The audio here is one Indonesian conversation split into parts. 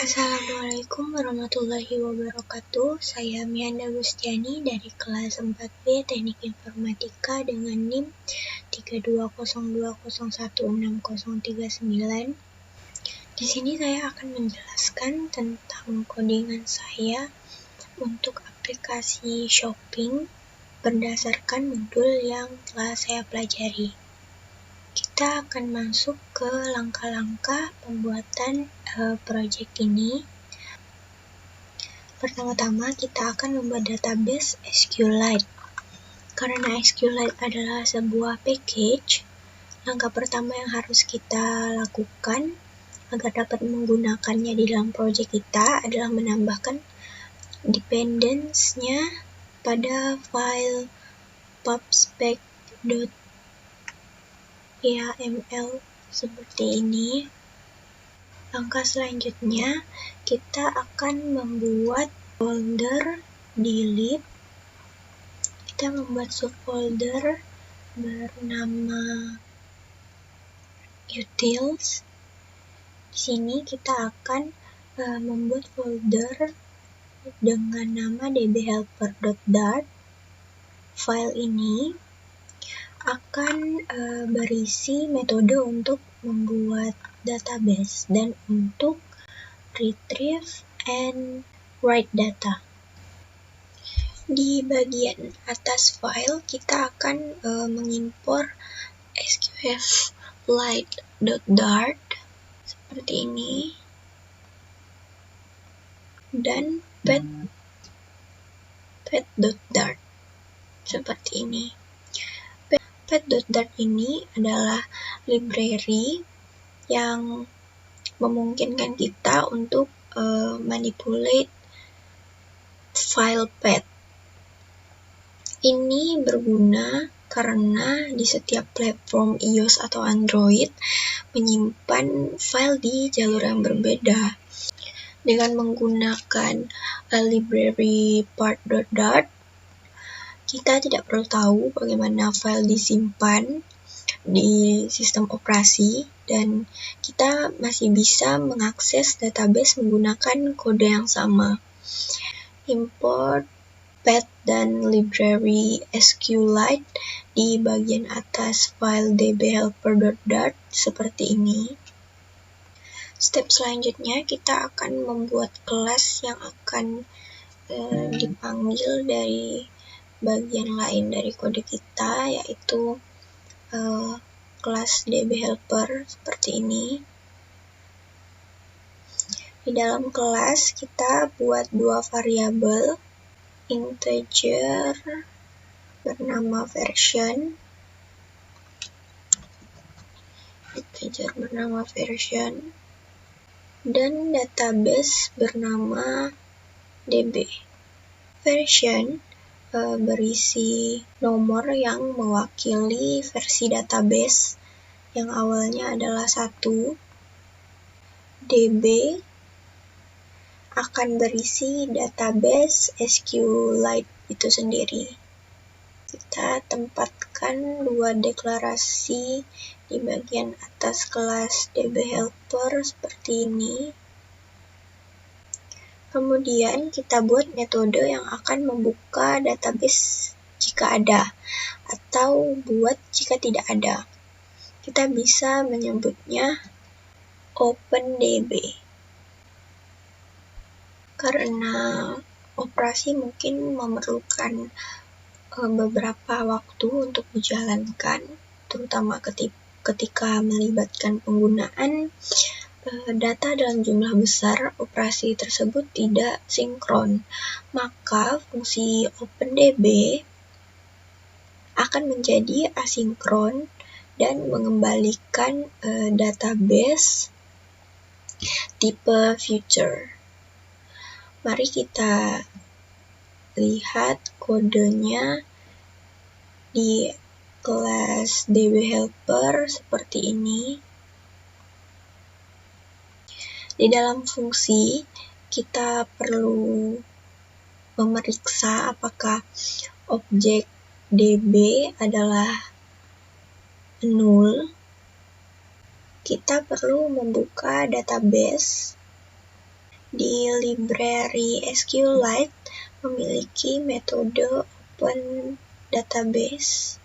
Assalamualaikum warahmatullahi wabarakatuh. Saya Mianda Gustiani dari kelas 4B Teknik Informatika dengan NIM 3202016039. Di sini saya akan menjelaskan tentang codingan saya untuk aplikasi shopping berdasarkan modul yang telah saya pelajari. Kita akan masuk ke langkah-langkah pembuatan proyek ini. Pertama-tama kita akan membuat database SQLite. Karena SQLite adalah sebuah package, langkah pertama yang harus kita lakukan agar dapat menggunakannya di dalam proyek kita adalah menambahkan dependency-nya pada file pubspec.yaml seperti ini. Langkah selanjutnya, kita akan membuat folder delete. Kita membuat subfolder bernama utils. Di sini kita akan membuat folder dengan nama dbhelper.dart. File ini akan berisi metode untuk membuat database dan untuk retrieve and write data. Di bagian atas file kita akan mengimpor sqlite.dart seperti ini dan pet.dart seperti ini. Pet.dart ini adalah library yang memungkinkan kita untuk manipulate file pet. Ini berguna karena di setiap platform iOS atau Android menyimpan file di jalur yang berbeda. Dengan menggunakan library part.dart, kita tidak perlu tahu bagaimana file disimpan di sistem operasi, dan kita masih bisa mengakses database menggunakan kode yang sama. Import pet dan library SQLite di bagian atas file dbhelper.dart seperti ini. Step selanjutnya kita akan membuat kelas yang akan dipanggil dari bagian lain dari kode kita, yaitu kelas dbhelper seperti ini. Di dalam kelas kita buat dua variabel, integer bernama version dan database bernama db. Version berisi nomor yang mewakili versi database yang awalnya adalah 1. DB akan berisi database SQLite itu sendiri. Kita tempatkan dua deklarasi di bagian atas kelas dbhelper seperti ini. Kemudian kita buat metode yang akan membuka database jika ada, atau buat jika tidak ada. Kita bisa menyebutnya OpenDB. Karena operasi mungkin memerlukan beberapa waktu untuk dijalankan, terutama ketika melibatkan penggunaan data dalam jumlah besar, operasi tersebut tidak sinkron. Maka fungsi OpenDB akan menjadi asinkron dan mengembalikan database tipe future. Mari kita lihat kodenya di kelas dbhelper seperti ini. Di dalam fungsi, kita perlu memeriksa apakah objek db adalah null. Kita perlu membuka database di library SQLite memiliki metode open database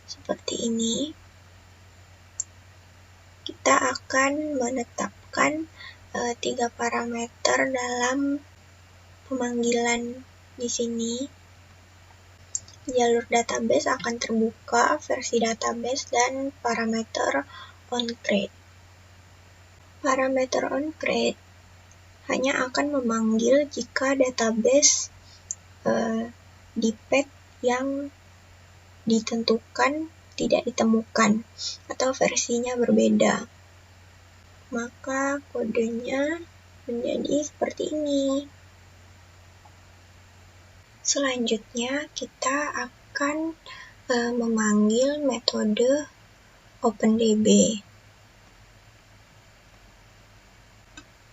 seperti ini. Kita akan menetapkan 3 parameter dalam pemanggilan di sini. Jalur database akan terbuka, versi database, dan parameter onCreate. Parameter onCreate hanya akan memanggil jika database di path yang ditentukan tidak ditemukan atau versinya berbeda. Maka kodenya menjadi seperti ini. Selanjutnya kita akan memanggil metode OpenDB.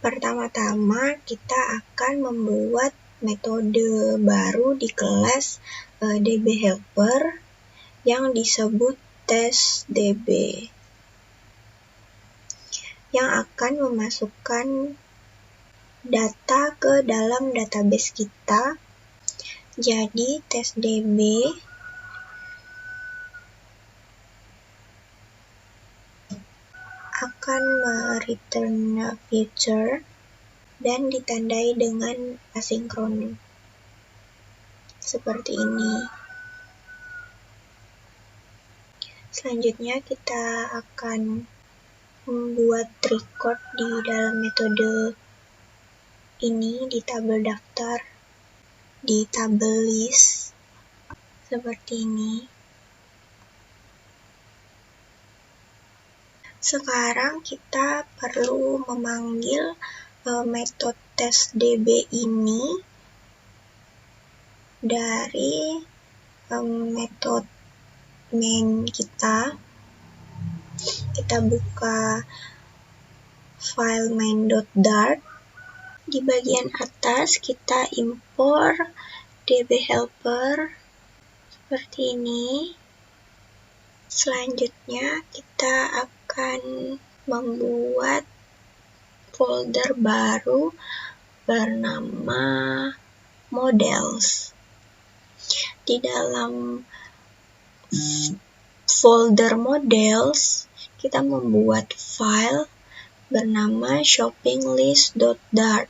Pertama-tama kita akan membuat metode baru di kelas DBHelper yang disebut testDB, yang akan memasukkan data ke dalam database kita. Jadi testDB akan return feature dan ditandai dengan asinkron seperti ini. Selanjutnya kita akan membuat record di dalam metode ini di tabel daftar, di tabel list seperti ini. Sekarang kita perlu memanggil metode testDB ini dari metode main kita. Kita buka file main.dart. Di bagian atas kita impor dbhelper seperti ini. Selanjutnya kita akan membuat folder baru bernama models. Di dalam folder models kita membuat file bernama shoppinglist.dart.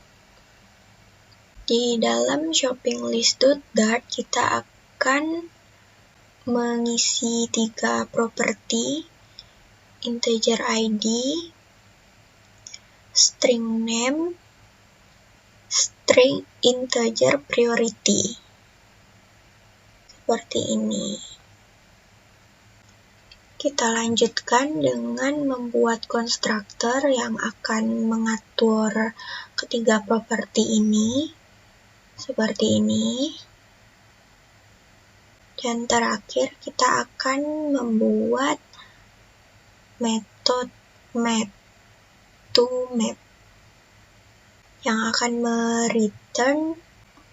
Di dalam shoppinglist.dart kita akan mengisi 3 properti: integer ID, string name, string integer priority. Seperti ini. Kita lanjutkan dengan membuat konstruktor yang akan mengatur ketiga properti ini. Seperti ini. Dan terakhir kita akan membuat metode map to map yang akan mereturn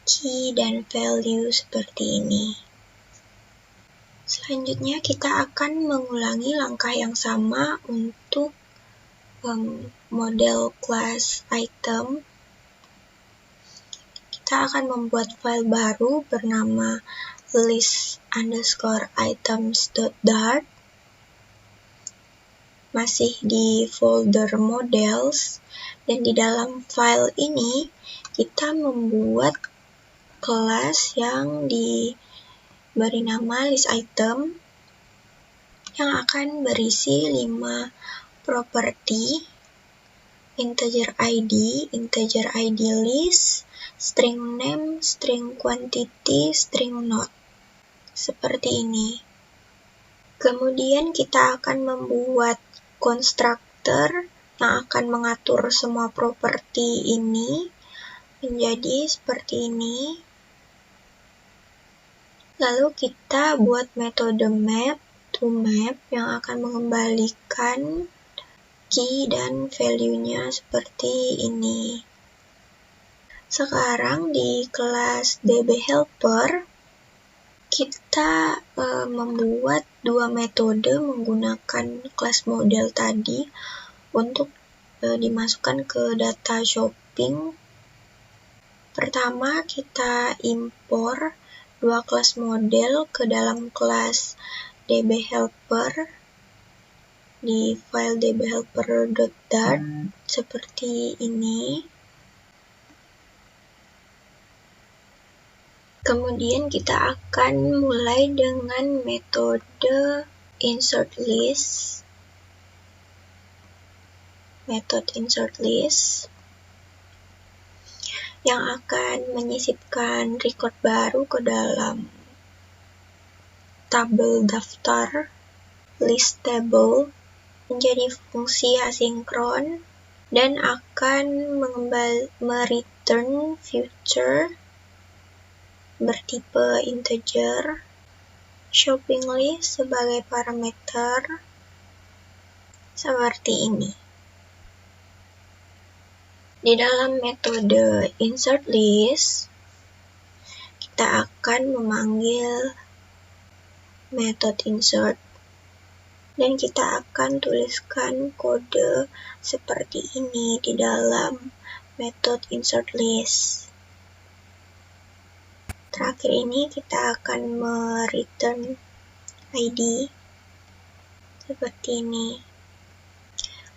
key dan value seperti ini. Selanjutnya kita akan mengulangi langkah yang sama untuk model class item. Kita akan membuat file baru bernama list_items.dart, masih di folder models, dan di dalam file ini kita membuat kelas yang diberi nama list_item yang akan berisi 5 properti: integer ID list, string name, string quantity, string node. Seperti ini. Kemudian kita akan membuat konstruktor yang akan mengatur semua properti ini menjadi seperti ini. Lalu kita buat metode map to map yang akan mengembalikan key dan value-nya seperti ini. Sekarang di kelas dbhelper kita membuat 2 metode menggunakan kelas model tadi untuk dimasukkan ke data shopping Pertama, kita impor dua kelas model ke dalam kelas dbhelper di file dbhelper.dart seperti ini. Kemudian kita akan mulai dengan metode insert list. Metode insert list yang akan menyisipkan record baru ke dalam tabel daftar list table menjadi fungsi asinkron dan akan mereturn future bertipe integer, shopping list sebagai parameter seperti ini. Di dalam metode insert list, kita akan memanggil metode insert dan kita akan tuliskan kode seperti ini di dalam metode insert list. Terakhir ini kita akan mereturn ID seperti ini.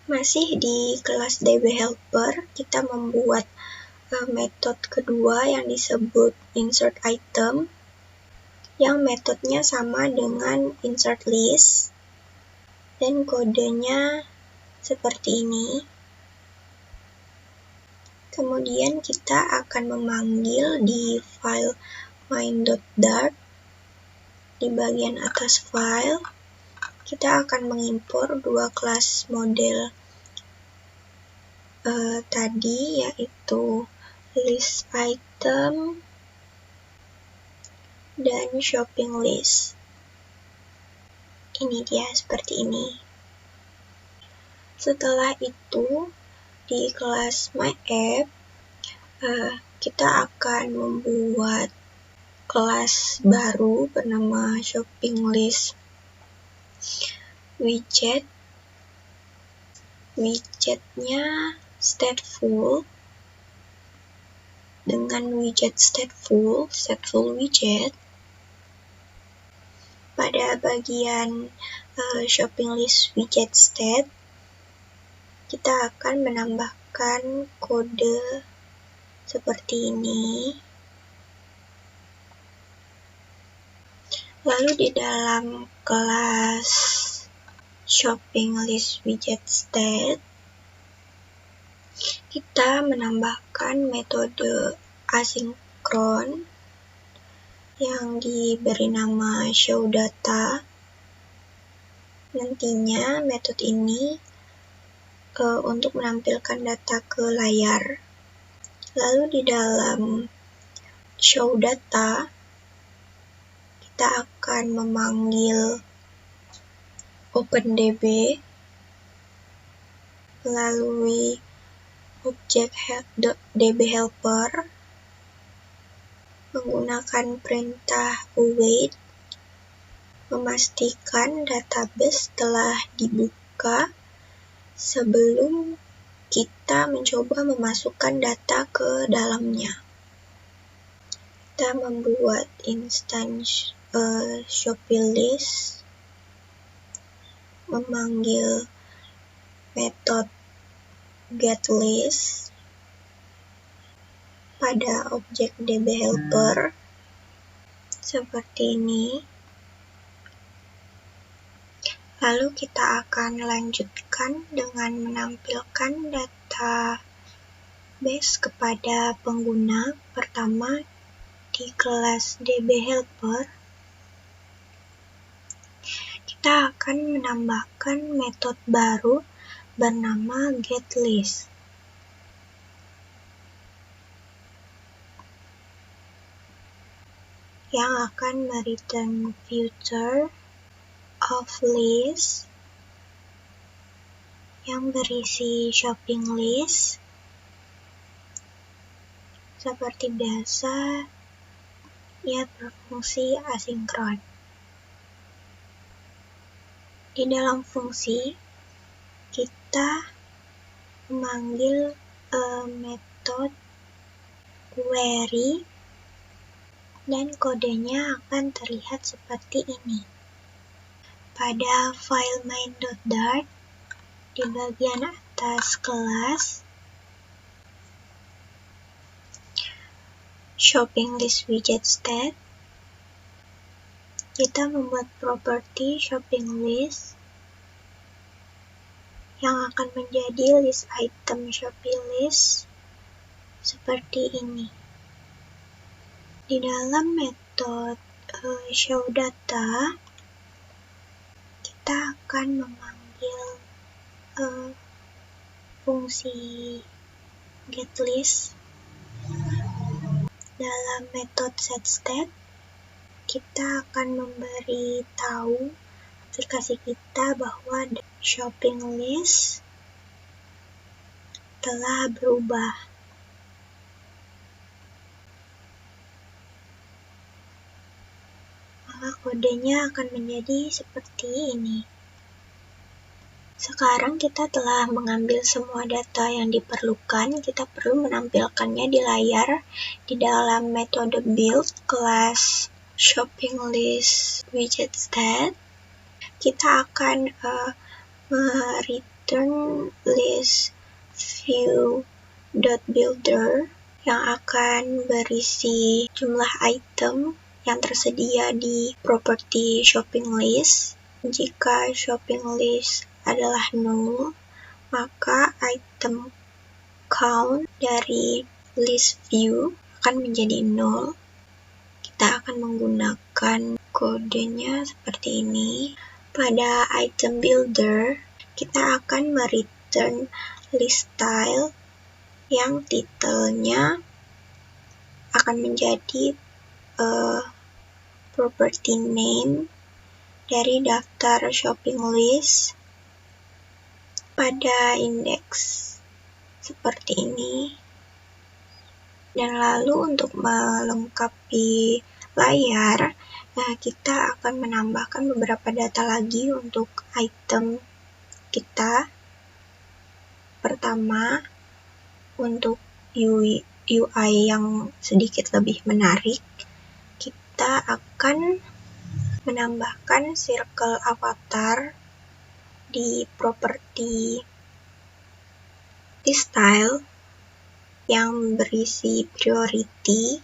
Masih di kelas dbhelper, kita membuat metode kedua yang disebut insert item, yang metodenya sama dengan insert list, dan kodenya seperti ini. Kemudian kita akan memanggil di file main.dart, di bagian atas file, kita akan mengimpor dua kelas model tadi, yaitu list item dan shopping list. Ini dia seperti ini. Setelah itu, di kelas myApp, kita akan membuat kelas baru bernama shopping list widget. Widgetnya stateful dengan widget stateful widget. Pada bagian shopping list widget state, kita akan menambahkan kode seperti ini. Lalu di dalam kelas shopping list widget state, kita menambahkan metode asinkron yang diberi nama showData. Nantinya metode ini untuk menampilkan data ke layar. Lalu di dalam showData, kita akan memanggil OpenDB melalui objek dbhelper menggunakan perintah await, memastikan database telah dibuka sebelum kita mencoba memasukkan data ke dalamnya. Kita membuat instance shopping list, memanggil metode getList pada objek dbhelper seperti ini. Lalu kita akan lanjutkan dengan menampilkan database kepada pengguna. Pertama, di kelas dbhelper, kita akan menambahkan metode baru bernama getList. Yang akan mereturn future of list yang berisi shopping list. Seperti biasa, ia berfungsi asinkron. Di dalam fungsi, kita memanggil metode query, dan kodenya akan terlihat seperti ini. Pada file main.dart, di bagian atas kelas, shopping list widget state, kita membuat properti shopping list yang akan menjadi list item shopping list seperti ini. Di dalam metode show data, kita akan memanggil fungsi getList. Dalam metode setState, kita akan memberi tahu aplikasi kita bahwa shopping list telah berubah. Maka kodenya akan menjadi seperti ini. Sekarang kita telah mengambil semua data yang diperlukan, kita perlu menampilkannya di layar di dalam metode build kelas shopping list widget state. Kita akan return list view.builder yang akan berisi jumlah item yang tersedia di properti shopping list. Jika shopping list adalah null, maka item count dari list view akan menjadi null. Kita akan menggunakan kodenya seperti ini. Pada item builder, kita akan mereturn list style yang titelnya akan menjadi property name dari daftar shopping list pada indeks seperti ini. Dan lalu untuk melengkapi layar, kita akan menambahkan beberapa data lagi untuk item kita. Pertama, untuk UI yang sedikit lebih menarik, kita akan menambahkan circle avatar di properti style yang berisi priority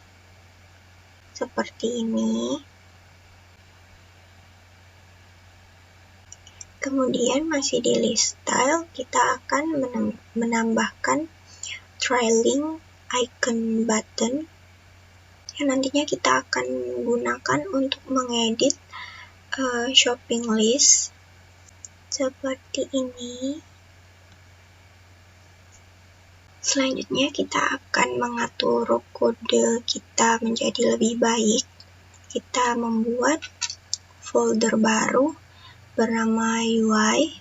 seperti ini. Kemudian masih di list style, kita akan menambahkan trailing icon button yang nantinya kita akan gunakan untuk mengedit shopping list seperti ini. Selanjutnya kita akan mengatur kode kita menjadi lebih baik. Kita membuat folder baru bernama UI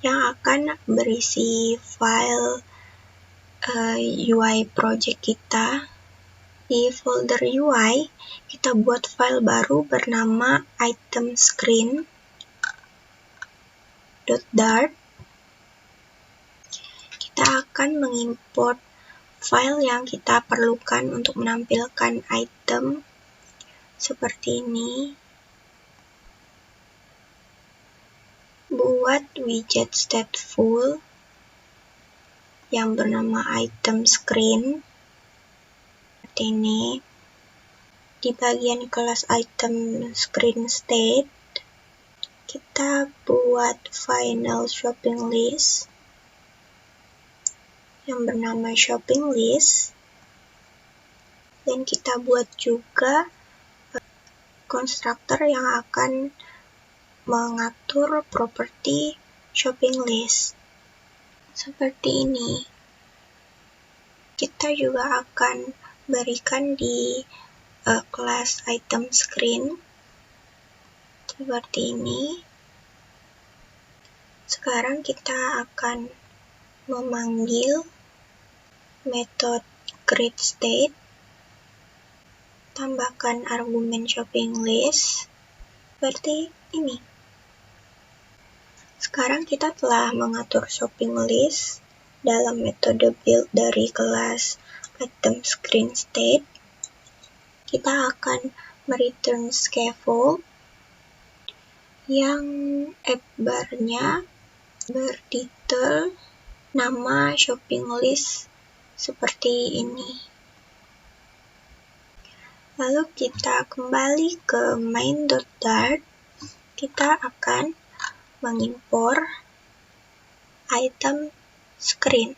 yang akan berisi file UI project kita. Di folder UI, kita buat file baru bernama itemscreen.dart. Kita akan mengimport file yang kita perlukan untuk menampilkan item seperti ini. Buat widget stateful yang bernama item screen seperti ini. Di bagian kelas item screen state, kita buat final shopping list yang bernama shopping list, dan kita buat juga konstruktor yang akan mengatur properti shopping list seperti ini. Kita juga akan berikan di kelas item screen seperti ini. Sekarang kita akan memanggil metode createState, tambahkan argumen shopping list seperti ini. Sekarang kita telah mengatur shopping list dalam metode build dari kelas item screen state, kita akan mereturn scaffold yang app bar-nya berdetail nama shopping list seperti ini. Lalu kita kembali ke main.dart, kita akan mengimpor item screen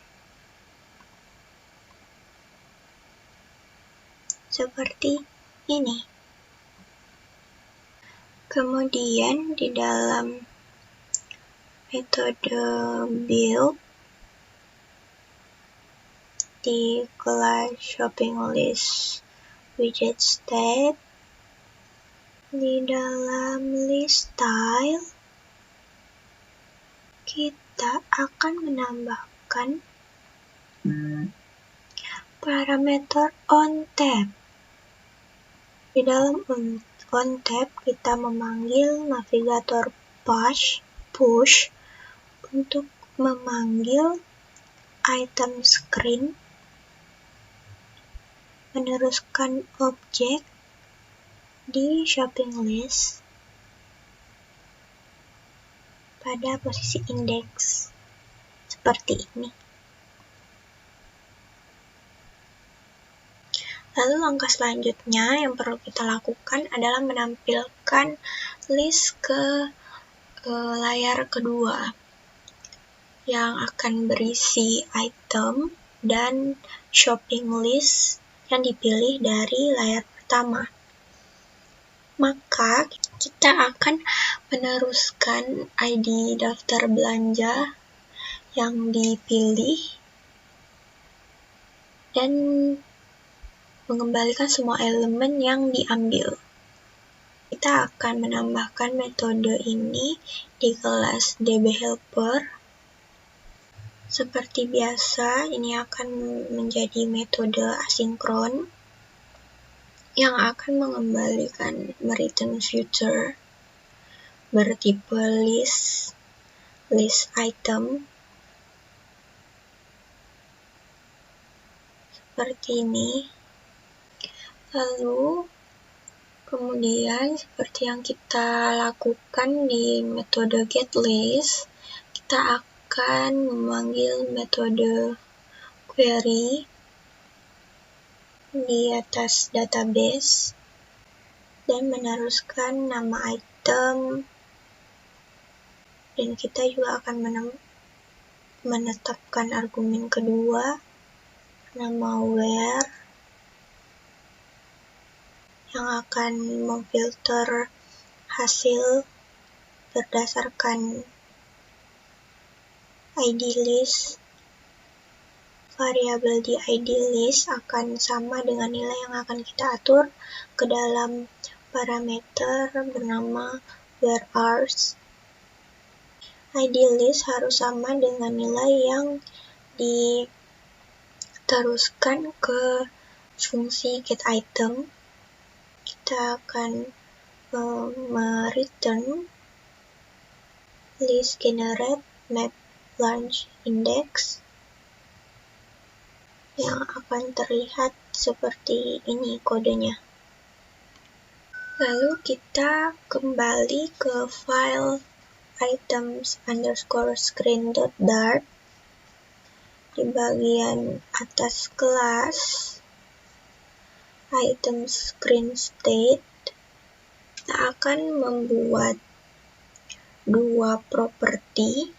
seperti ini. Kemudian di dalam metode build di kelas shopping list widget state, di dalam list style kita akan menambahkan parameter on tab. Di dalam on tab kita memanggil navigator push untuk memanggil item screen, meneruskan objek di shopping list pada posisi indeks seperti ini. Lalu langkah selanjutnya yang perlu kita lakukan adalah menampilkan list ke layar kedua yang akan berisi item dan shopping list yang dipilih dari layar pertama. Maka kita akan meneruskan ID daftar belanja yang dipilih dan mengembalikan semua elemen yang diambil. Kita akan menambahkan metode ini di kelas dbHelper. Seperti biasa, ini akan menjadi metode asinkron yang akan mengembalikan mereturn future bertipe list item seperti ini. Lalu kemudian seperti yang kita lakukan di metode getList, kita akan memanggil metode query di atas database dan meneruskan nama item, dan kita juga akan menetapkan argumen kedua nama where yang akan memfilter hasil berdasarkan ID list. Variabel di ID list akan sama dengan nilai yang akan kita atur ke dalam parameter bernama whereas. ID list harus sama dengan nilai yang diteruskan ke fungsi getItem. Kita akan mereturn list generate map launch index yang akan terlihat seperti ini kodenya. Lalu kita kembali ke file items_screen.dart. Di bagian atas kelas item screen state, kita akan membuat dua properti,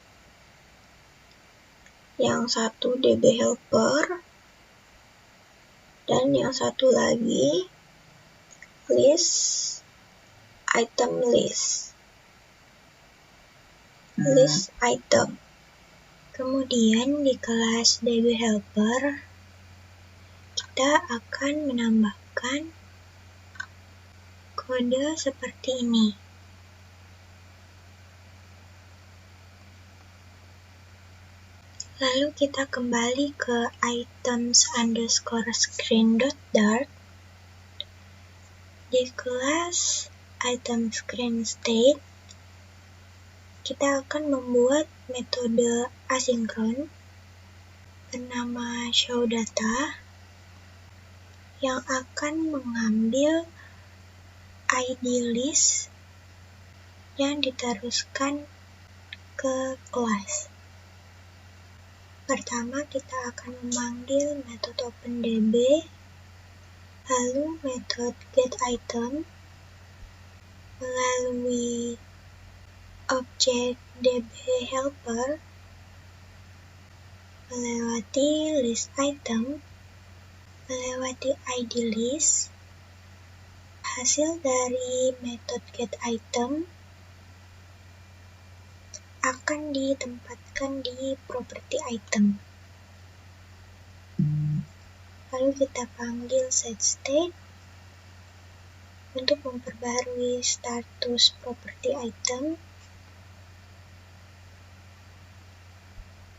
yang satu dbHelper dan yang satu lagi list item list item. Kemudian di kelas dbHelper kita akan menambahkan kode seperti ini. Lalu kita kembali ke items_screen.dart. Di kelas item screen state, kita akan membuat metode asinkron bernama show data yang akan mengambil ID list yang diteruskan ke kelas. Pertama kita akan memanggil metode OpenDB, lalu metode getItem melalui objek DBHelper melewati list item, melewati ID list. Hasil dari metode getItem akan ditempatkan di property item. Lalu kita panggil setState untuk memperbarui status property item.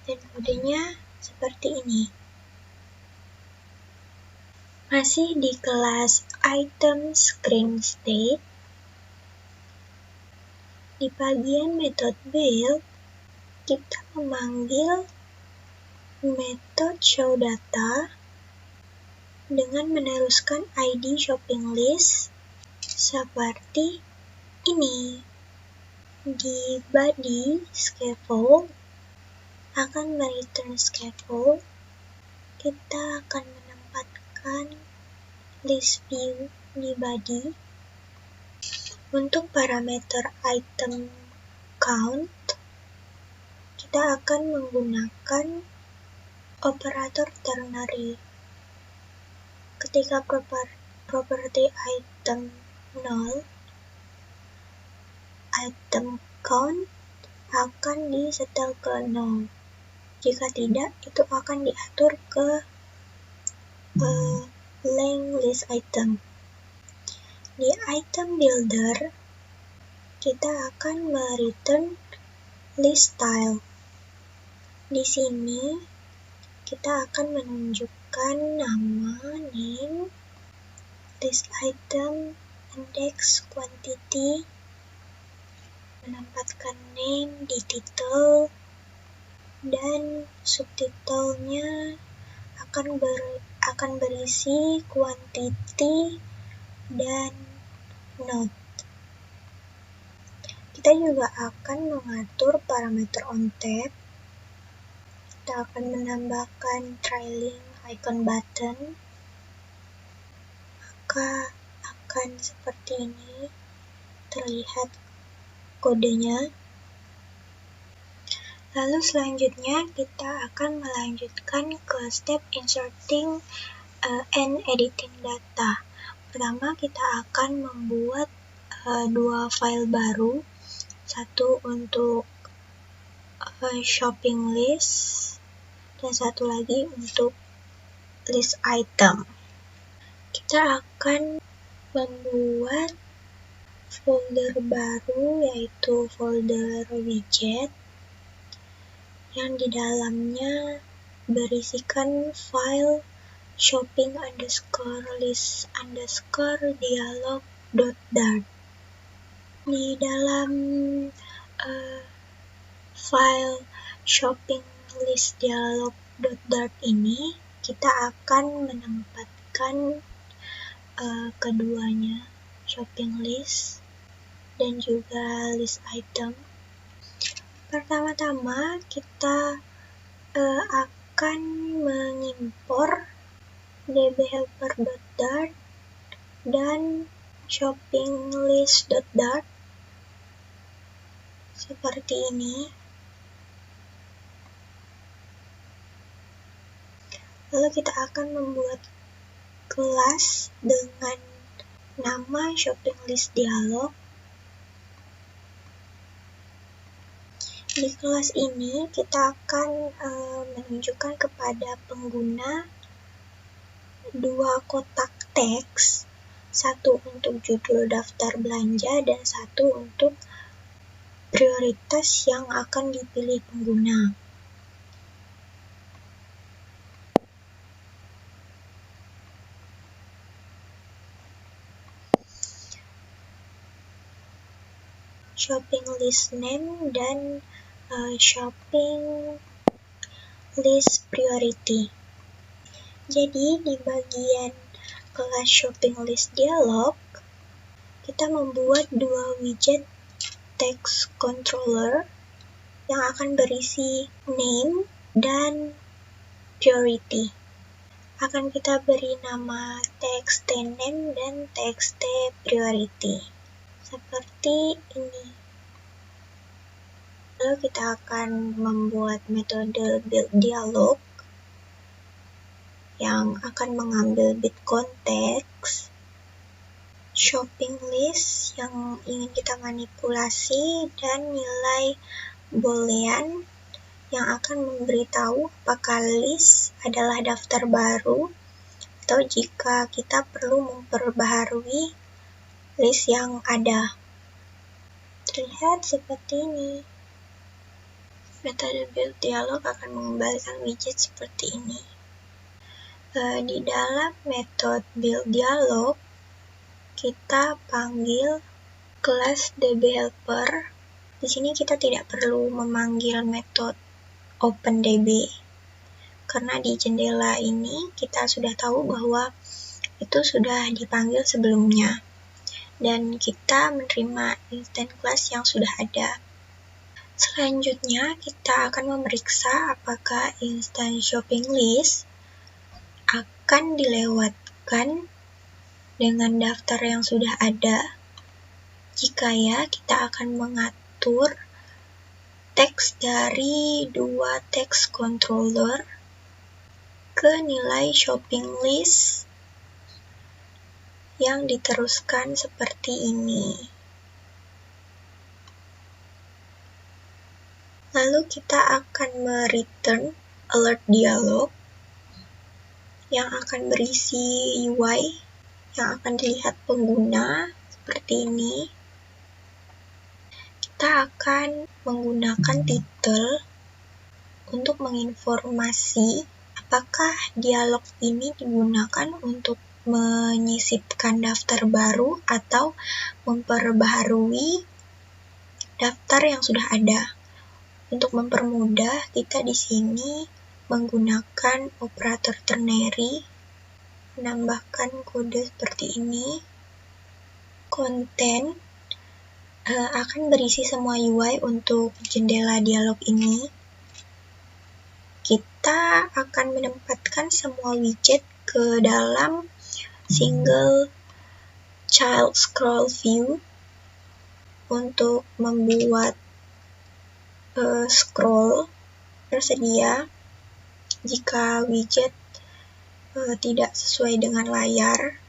Dan kodenya seperti ini. Masih di kelas item screen state, di bagian metode build, kita memanggil metode show data dengan meneruskan ID shopping list seperti ini. Di body scaffold akan mereturn scaffold, kita akan menempatkan list view di body. Untuk parameter item count, kita akan menggunakan operator ternary. Ketika property item 0, item count akan disetel ke 0. Jika tidak, itu akan diatur ke length list item. Di item builder, kita akan mereturn list style. Di sini, kita akan menunjukkan nama, name, list item, index, quantity, menempatkan name di title, dan subtitlenya akan berisi quantity dan note. Kita juga akan mengatur parameter onTap. Kita akan menambahkan trailing icon button. Maka akan seperti ini terlihat kodenya. Lalu selanjutnya kita akan melanjutkan ke step inserting and editing data. Pertama kita akan membuat dua file baru, satu untuk shopping list dan satu lagi untuk list item. Kita akan membuat folder baru yaitu folder widget yang di dalamnya berisikan file shopping_list_dialog.dart. Di dalam file shopping list dialog.dart ini kita akan menempatkan keduanya, shopping list dan juga list item. Pertama-tama kita akan mengimpor dbhelper.dart dan shoppinglist.dart seperti ini. Lalu kita akan membuat kelas dengan nama shopping list dialog. Di kelas ini kita akan menunjukkan kepada pengguna dua kotak teks, satu untuk judul daftar belanja dan satu untuk prioritas yang akan dipilih pengguna. Shopping list name dan shopping list priority. Jadi di bagian kelas shopping list dialog, kita membuat dua widget text controller yang akan berisi name dan priority. Akan kita beri nama text name dan text priority. Seperti ini. Lalu kita akan membuat metode build dialog yang akan mengambil bit konteks, shopping list yang ingin kita manipulasi, dan nilai boolean yang akan memberitahu apakah list adalah daftar baru atau jika kita perlu memperbaharui list yang ada. Terlihat seperti ini. Metode build dialog akan mengembalikan widget seperti ini. Di dalam metode build dialog, kita panggil kelas dbHelper. Di sini kita tidak perlu memanggil metode OpenDB, karena di jendela ini kita sudah tahu bahwa itu sudah dipanggil sebelumnya, dan kita menerima instance class yang sudah ada. Selanjutnya, kita akan memeriksa apakah instance shopping list akan dilewatkan dengan daftar yang sudah ada. Jika ya, kita akan mengatur teks dari dua text controller ke nilai shopping list yang diteruskan seperti ini. Lalu kita akan mereturn alert dialog yang akan berisi UI yang akan dilihat pengguna seperti ini. Kita akan menggunakan title untuk menginformasi apakah dialog ini digunakan untuk menyisipkan daftar baru atau memperbaharui daftar yang sudah ada. Untuk mempermudah, kita di sini menggunakan operator ternary, menambahkan kode seperti ini. Konten akan berisi semua UI untuk jendela dialog ini. Kita akan menempatkan semua widget ke dalam single child scroll view untuk membuat scroll tersedia jika widget tidak sesuai dengan layar.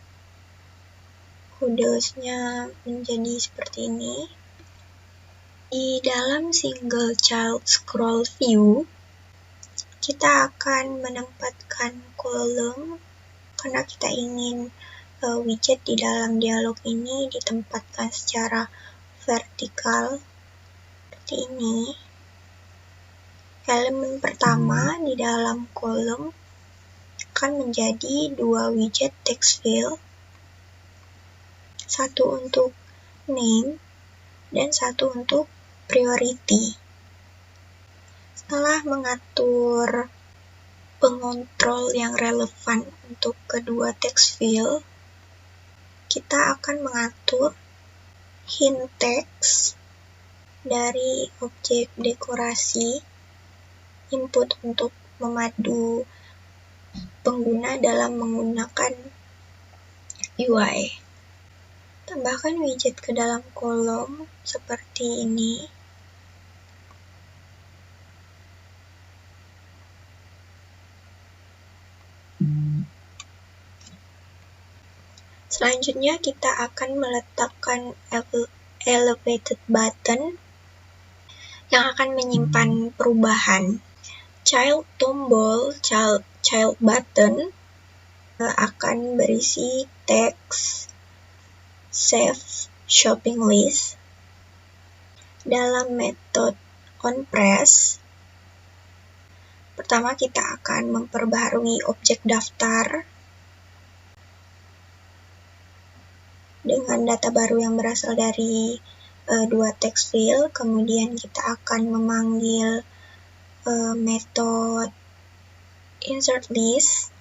Kodenya menjadi seperti ini. Di dalam single child scroll view, kita akan menempatkan kolom karena kita ingin widget di dalam dialog ini ditempatkan secara vertikal seperti ini. Elemen pertama di dalam kolom akan menjadi dua widget text field, satu untuk name dan satu untuk priority. Setelah mengatur pengontrol yang relevan untuk kedua text field, kita akan mengatur hint text dari objek dekorasi, input untuk memadu pengguna dalam menggunakan UI. Tambahkan widget ke dalam kolom seperti ini. Selanjutnya kita akan meletakkan elevated button yang akan menyimpan perubahan. Child tombol, child button akan berisi teks save shopping list. Dalam metode onPress, pertama kita akan memperbaharui objek daftar dengan data baru yang berasal dari dua text field. Kemudian kita akan memanggil metode insert list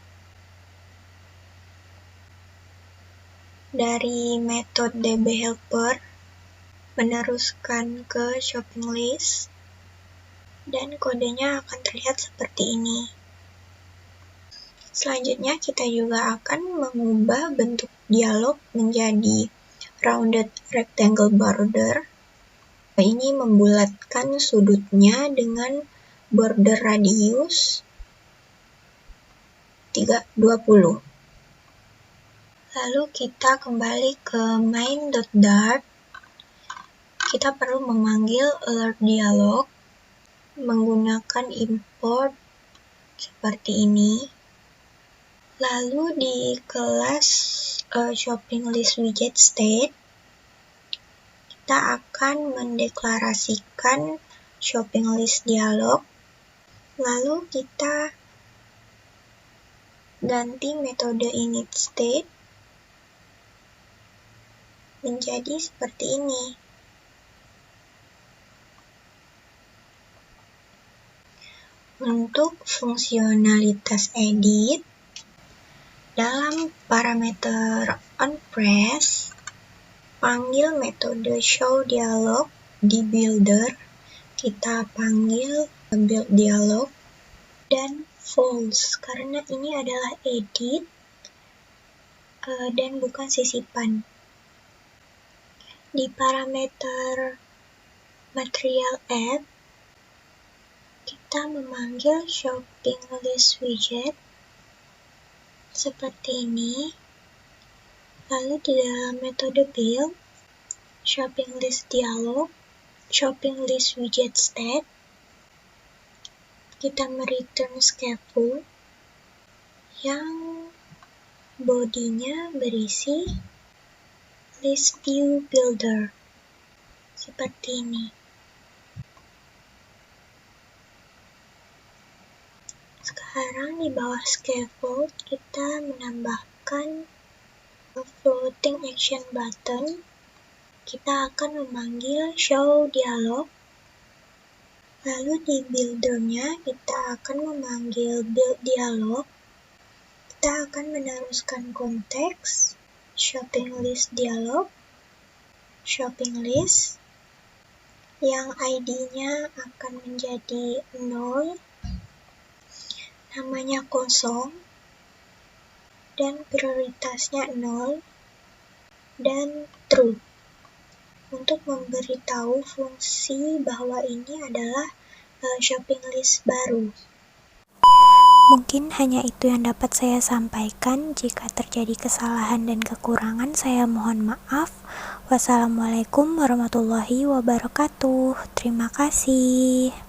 dari metode DB helper meneruskan ke shopping list dan kodenya akan terlihat seperti ini. Selanjutnya kita juga akan mengubah bentuk dialog menjadi rounded rectangle border. Ini membulatkan sudutnya dengan border radius 20. Lalu kita kembali ke main.dart. Kita perlu memanggil alert dialog menggunakan import seperti ini. Lalu di kelas shopping list widget state, kita akan mendeklarasikan shopping list dialog. Lalu kita ganti metode init state menjadi seperti ini. Untuk fungsionalitas edit, dalam parameter onPress, panggil metode show dialog di builder, kita panggil build dialog, dan false, karena ini adalah edit dan bukan sisipan. Di parameter material add, kita memanggil shopping list widget seperti ini. Lalu di dalam metode build, shopping list dialog, shopping list widget state, kita mereturn scaffold yang bodinya berisi list view builder seperti ini. Sekarang di bawah scaffold kita menambahkan floating action button. Kita akan memanggil show dialog. Lalu di buildernya kita akan memanggil build dialog. Kita akan meneruskan konteks shopping list dialog, shopping list yang ID-nya akan menjadi 0, namanya kosong, dan prioritasnya 0 dan true, untuk memberitahu fungsi bahwa ini adalah shopping list baru. Mungkin hanya itu yang dapat saya sampaikan. Jika terjadi kesalahan dan kekurangan, saya mohon maaf. Wassalamualaikum warahmatullahi wabarakatuh. Terima kasih.